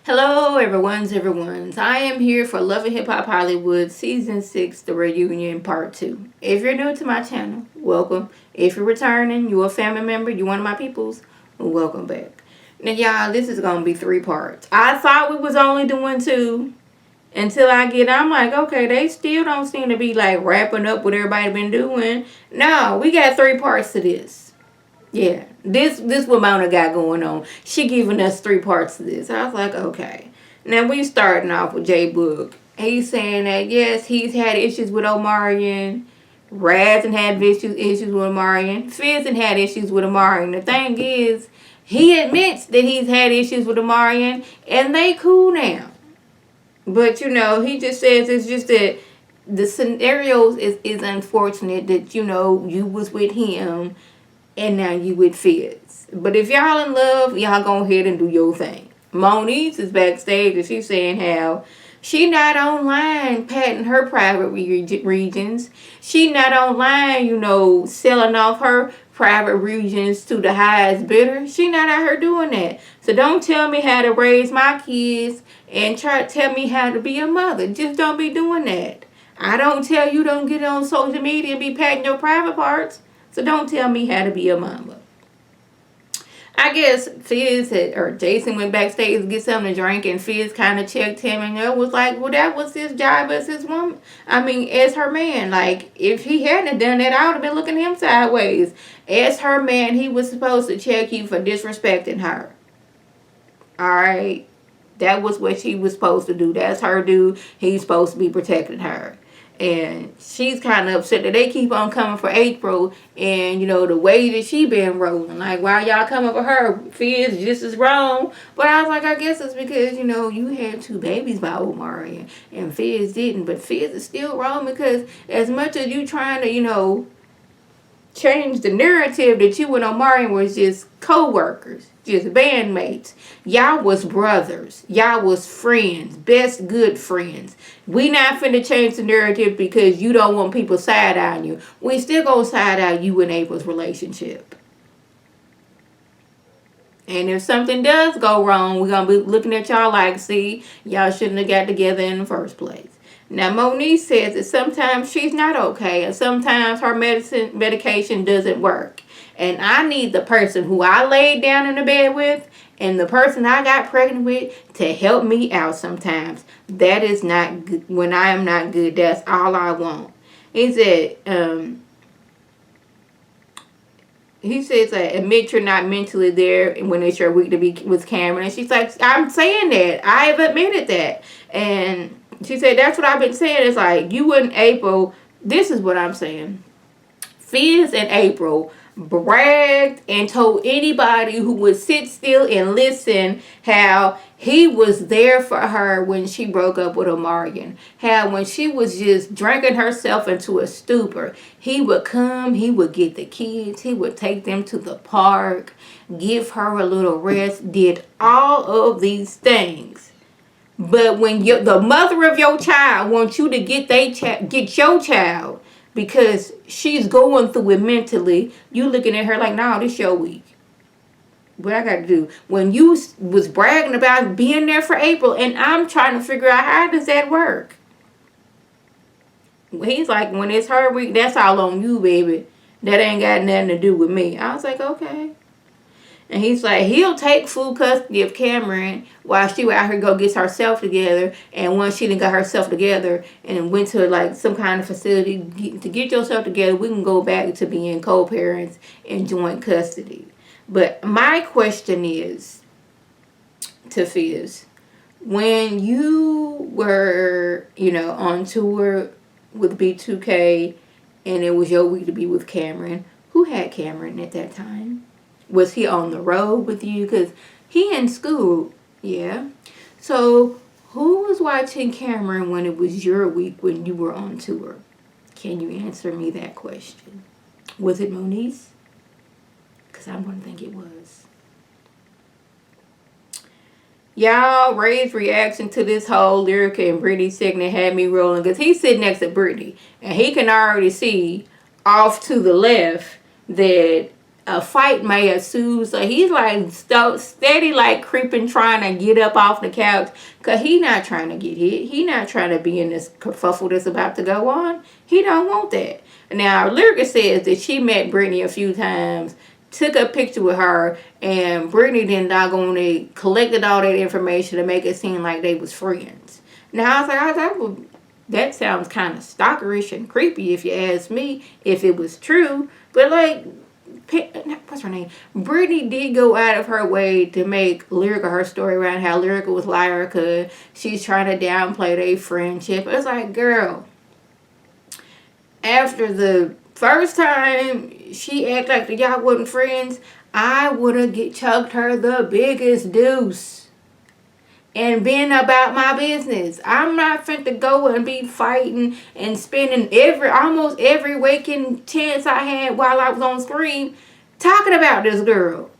Hello, everyone's. I am here for Love and Hip Hop Hollywood Season 6, The Reunion Part 2. If you're new to my channel, welcome. If you're returning, you're a family member, you're one of my peoples, welcome back. Now, y'all, this is going to be 3 parts. I thought we was only doing 2 until I'm like, okay, they still don't seem to be like wrapping up what everybody been doing. No, we got 3 parts to this. Yeah, this what Mona got going on. She giving us 3 parts of this. I was like, okay. Now we starting off with J Book. He's saying that yes, he's had issues with Omarion. Raz and had issues with Omarion. Fizz and had issues with Omarion. The thing is, he admits that he's had issues with Omarion, and they cool now. But he just says it's just that the scenarios is unfortunate that you was with him and now you with Fizz. But if y'all in love, y'all go ahead and do your thing. Moniece is backstage and she's saying how she not online patting her private regions. She not online, selling off her private regions to the highest bidder. She not out here doing that. So don't tell me how to raise my kids and try to tell me how to be a mother. Just don't be doing that. I don't tell you don't get on social media and be patting your private parts. So don't tell me how to be a mama. I guess Fizz or Jason went backstage to get something to drink, and Fizz kind of checked him and was like, well, that was his job as his woman. As her man. Like, if he hadn't done that, I would have been looking at him sideways. As her man, he was supposed to check you for disrespecting her. Alright? That was what she was supposed to do. That's her dude. He's supposed to be protecting her. And she's kind of upset that they keep on coming for April. And, the way that she been rolling. Like, why y'all coming for her? Fizz just as wrong. But I was like, I guess it's because, you had 2 babies by Omari. And Fizz didn't. But Fizz is still wrong because as much as you trying to, change the narrative that you and Omari was just co-workers, just bandmates. Y'all was brothers. Y'all was friends. Best good friends. We not finna change the narrative because you don't want people side-eyeing you. We still gonna side-eye you and April's relationship. And if something does go wrong, we're gonna be looking at y'all like, see, y'all shouldn't have got together in the first place. Now, Moniece says that sometimes she's not okay and sometimes her medication doesn't work. And I need the person who I laid down in the bed with and the person I got pregnant with to help me out sometimes. That is not good. When I am not good, that's all I want. He said, admit you're not mentally there when it's your week to be with Cameron. And she's like, I'm saying that. I have admitted that. And she said, that's what I've been saying. It's like, you and April, this is what I'm saying. Fizz and April bragged and told anybody who would sit still and listen how he was there for her when she broke up with Omarion. How when she was just drinking herself into a stupor, he would come, he would get the kids, he would take them to the park, give her a little rest, did all of these things. But when the mother of your child wants you to get your child because she's going through it mentally, you looking at her like, no, this your week. What I got to do? When you was bragging about being there for April, and I'm trying to figure out how does that work? He's like, when it's her week, that's all on you, baby. That ain't got nothing to do with me. I was like, okay. And he's like, he'll take full custody of Cameron while she out here go get herself together. And once she done got herself together and went to like some kind of facility to get yourself together, we can go back to being co-parents and joint custody. But my question is to Fizz, when you were, on tour with B2K and it was your week to be with Cameron, who had Cameron at that time? Was he on the road with you? Because he in school, yeah. So who was watching Cameron when it was your week when you were on tour? Can you answer me that question? Was it Moniece? Because I'm going to think it was. Y'all, Ray's reaction to this whole Lyrica and Brittany segment had me rolling. Because he's sitting next to Brittany. And he can already see off to the left that a fight may ensue. So he's like steady, like creeping, trying to get up off the couch, because he not trying to get hit. He not trying to be in this kerfuffle that's about to go on. He don't want that. Now, Lyrica says that she met Brittany a few times, took a picture with her, and Brittany then doggone collected all that information to make it seem like they was friends. Now, I was like, that sounds kind of stalkerish and creepy if you ask me, if it was true. But like, what's her name? Brittany did go out of her way to make Lyrica her story around how Lyrica was lying because she's trying to downplay their friendship. It's like, girl, after the first time she acted like y'all wasn't friends, I would have chucked her the biggest deuce and been about my business. I'm not finna go and be fighting and spending almost every waking chance I had while I was on screen talking about this girl.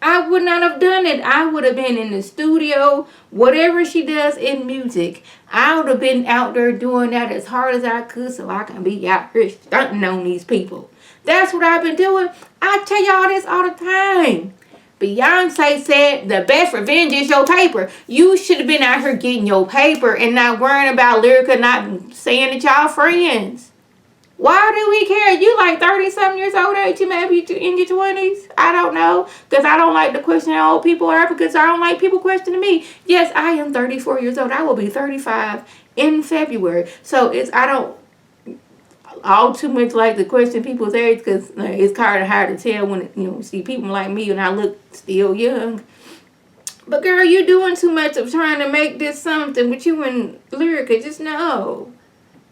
I would not have done it. I would have been in the studio, whatever she does in music. I would have been out there doing that as hard as I could so I can be out here stunting on these people. That's what I've been doing. I tell y'all this all the time. Beyonce said the best revenge is your paper. You should have been out here getting your paper and not worrying about Lyrica not saying that y'all friends. Why do we care? You like 30-something years old, ain't you? Maybe in your 20s? I don't know. Because I don't like to question how old people are, because I don't like people questioning me. Yes, I am 34 years old. I will be 35 in February. So I don't all too much like to question people's age, because it's kind of hard to tell when see people like me and I look still young. But girl, you're doing too much of trying to make this something with you and Lyrica. Just no.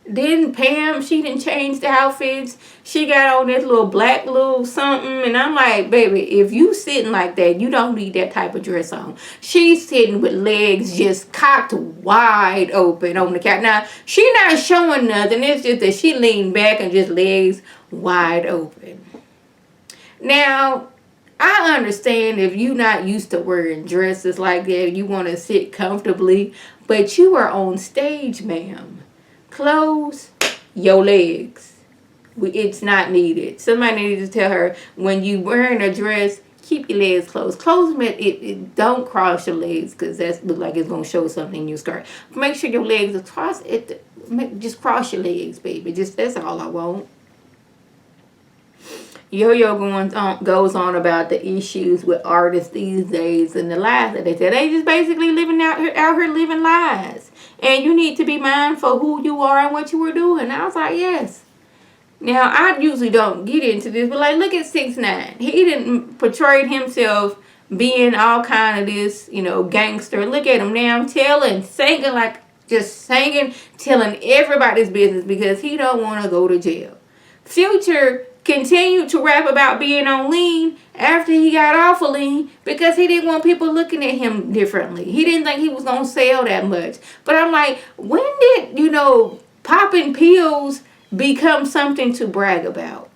Then Pam, she didn't change the outfits. She got on this little black little something. And I'm like, baby, if you sitting like that, you don't need that type of dress on. She's sitting with legs just cocked wide open on the couch. Now, she not showing nothing. It's just that she leaned back and just legs wide open. Now, I understand if you're not used to wearing dresses like that, you want to sit comfortably. But you are on stage, ma'am. Close your legs. It's not needed. Somebody needs to tell her, when you wearing a dress, keep your legs closed. Close them. Don't cross your legs, because that look like it's gonna show something in your skirt. Make sure your legs are crossed. Just cross your legs, baby. That's all I want. Yo-Yo goes on about the issues with artists these days and the lies that they tell. They just basically out here living lies. And you need to be mindful who you are and what you were doing. I was like, yes. Now, I usually don't get into this, but like, look at 6ix9ine. He didn't portray himself being all kind of this, gangster. Look at him now, singing, telling everybody's business because he don't want to go to jail. Future continued to rap about being on lean after he got off of lean because he didn't want people looking at him differently. He didn't think he was going to sell that much. But I'm like, when did, popping pills become something to brag about?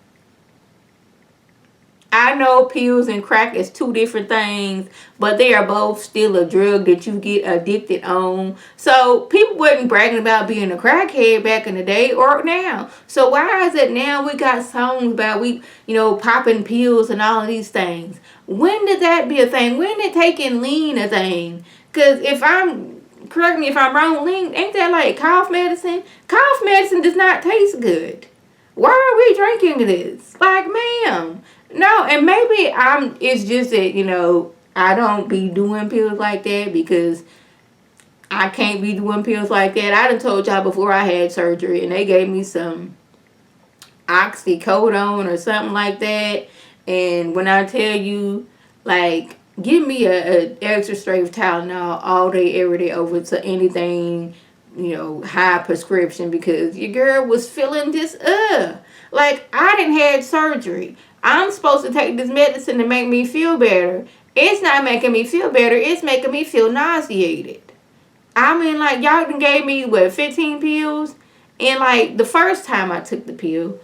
I know pills and crack is two different things, but they are both still a drug that you get addicted on. So people wasn't bragging about being a crackhead back in the day or now. So why is it now we got songs about popping pills and all of these things? When did that be a thing? When did taking lean a thing? Because correct me if I'm wrong, lean, ain't that like cough medicine? Cough medicine does not taste good. Why are we drinking this? Like, ma'am. No, and maybe it's just that, I don't be doing pills like that because I can't be doing pills like that. I done told y'all before I had surgery and they gave me some oxycodone or something like that. And when I tell you, like, give me a extra strength Tylenol all day, every day over to anything, high prescription, because your girl was feeling this, like, I done had surgery. I'm supposed to take this medicine to make me feel better. It's not making me feel better. It's making me feel nauseated. I mean, like, y'all done gave me, 15 pills? And, like, the first time I took the pill,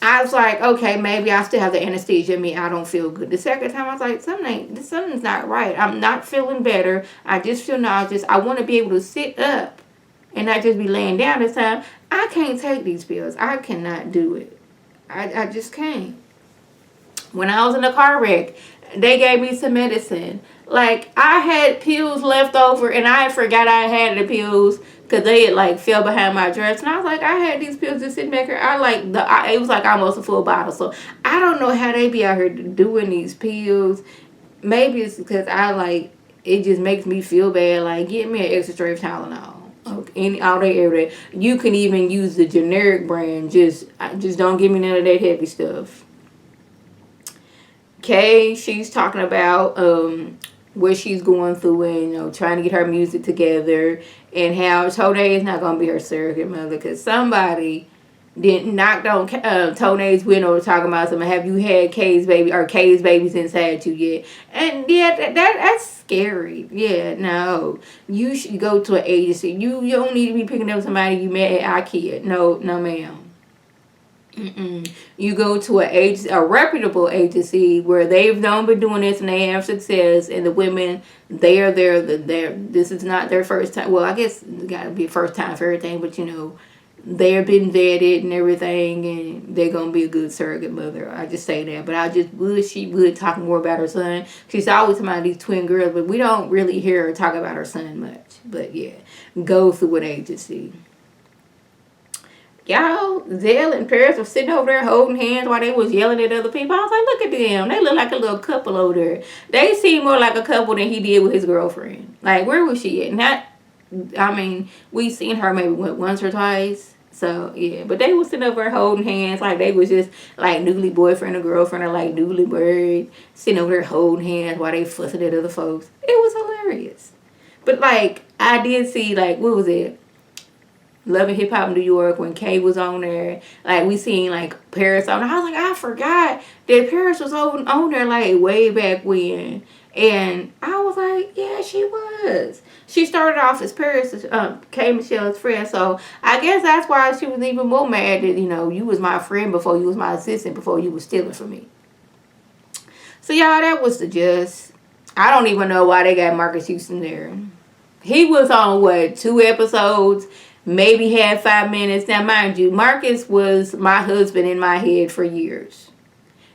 I was like, okay, maybe I still have the anesthesia in me. I don't feel good. The second time, I was like, something's not right. I'm not feeling better. I just feel nauseous. I want to be able to sit up and not just be laying down this time. I can't take these pills. I cannot do it. I just can't. When I was in a car wreck, they gave me some medicine. Like, I had pills left over, and I forgot I had the pills because they had, like, fell behind my dress. And I was like, I had these pills just sitting back here. It was like almost a full bottle. So I don't know how they be out here doing these pills. Maybe it's because it just makes me feel bad. Like, get me an extra strength Tylenol. Okay, all day, every day. You can even use the generic brand. Just don't give me none of that heavy stuff. Kay, she's talking about what she's going through and, trying to get her music together, and how Tone is not going to be her surrogate mother because somebody didn't knock on Tone's window talking about something. Have you had Kay's baby or Kay's babies inside you yet? And yeah, that's scary. Yeah, no. You should go to an agency. You don't need to be picking up somebody you met at IKEA. No, ma'am. You go to a reputable agency where they've been doing this and they have success, and the women, they're this is not their first time. Well, I guess it got to be a first time for everything, but they're been vetted and everything, and they're gonna be a good surrogate mother. I just say that, but I just wish she would talk more about her son. She's always talking about these twin girls, but we don't really hear her talk about her son much. But yeah, go through an agency. Y'all, Zell and Paris were sitting over there holding hands while they was yelling at other people. I was like, look at them. They look like a little couple over there. They seem more like a couple than he did with his girlfriend. Like, where was she at? We seen her maybe once or twice. So, yeah. But they was sitting over there holding hands like they was just like newly boyfriend or girlfriend or like newly married. Sitting over there holding hands while they fussing at other folks. It was hilarious. But, like, I did see, like, what was it? Love and Hip Hop New York when Kay was on there. Like, we seen, like, Paris on there. I was like, I forgot that Paris was on there, like, way back when. And I was like, yeah, she was. She started off as Paris, K. Michelle's friend. So, I guess that's why she was even more mad that, you was my friend before you was my assistant, before you was stealing from me. So, y'all, that was the gist. I don't even know why they got Marcus Houston there. He was on, 2 episodes? Maybe had 5 minutes. Now, mind you, Marcus was my husband in my head for years.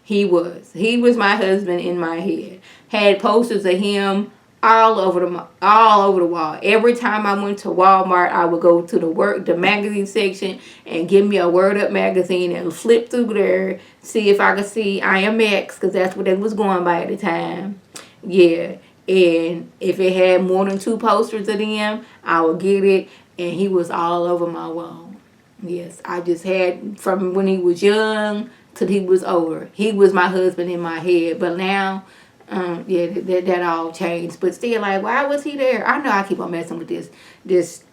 He was my husband in my head. Had posters of him all over the wall. Every time I went to Walmart, I would go to the magazine section and give me a Word Up magazine and flip through there, see if I could see IMX, because that's what they was going by at the time. Yeah. And if it had more than 2 posters of them, I would get it. And he was all over my wall. Yes, I just had from when he was young till he was older. He was my husband in my head. But now, that all changed. But still, like, why was he there? I know I keep on messing with this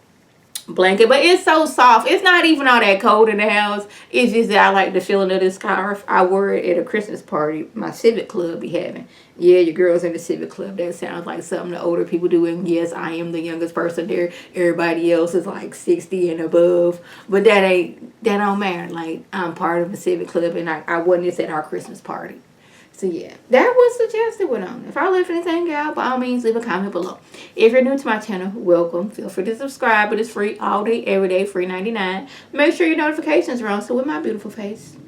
blanket, but it's so soft. It's not even all that cold in the house. It's just that I like the feeling of this scarf. I wore it at a Christmas party my civic club be having. Yeah, your girls in the civic club. That sounds like something the older people do. And yes, I am the youngest person there. Everybody else is like 60 and above. But that don't matter. Like, I'm part of a civic club, and I wasn't just at our Christmas party. So, yeah, that was suggested went on. If I left anything out, by all means, leave a comment below. If you're new to my channel, welcome. Feel free to subscribe. It is free all day, every day, free 99. Make sure your notifications are on. So, with my beautiful face,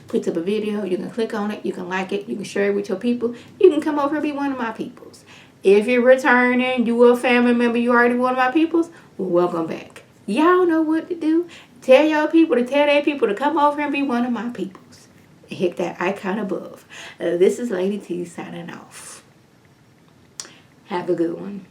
puts up a video. You can click on it. You can like it. You can share it with your people. You can come over and be one of my peoples. If you're returning, you are a family member, you already one of my peoples, well, welcome back. Y'all know what to do. Tell your people to tell their people to come over and be one of my peoples. Hit that icon above. This is Lady T signing off. Have a good one.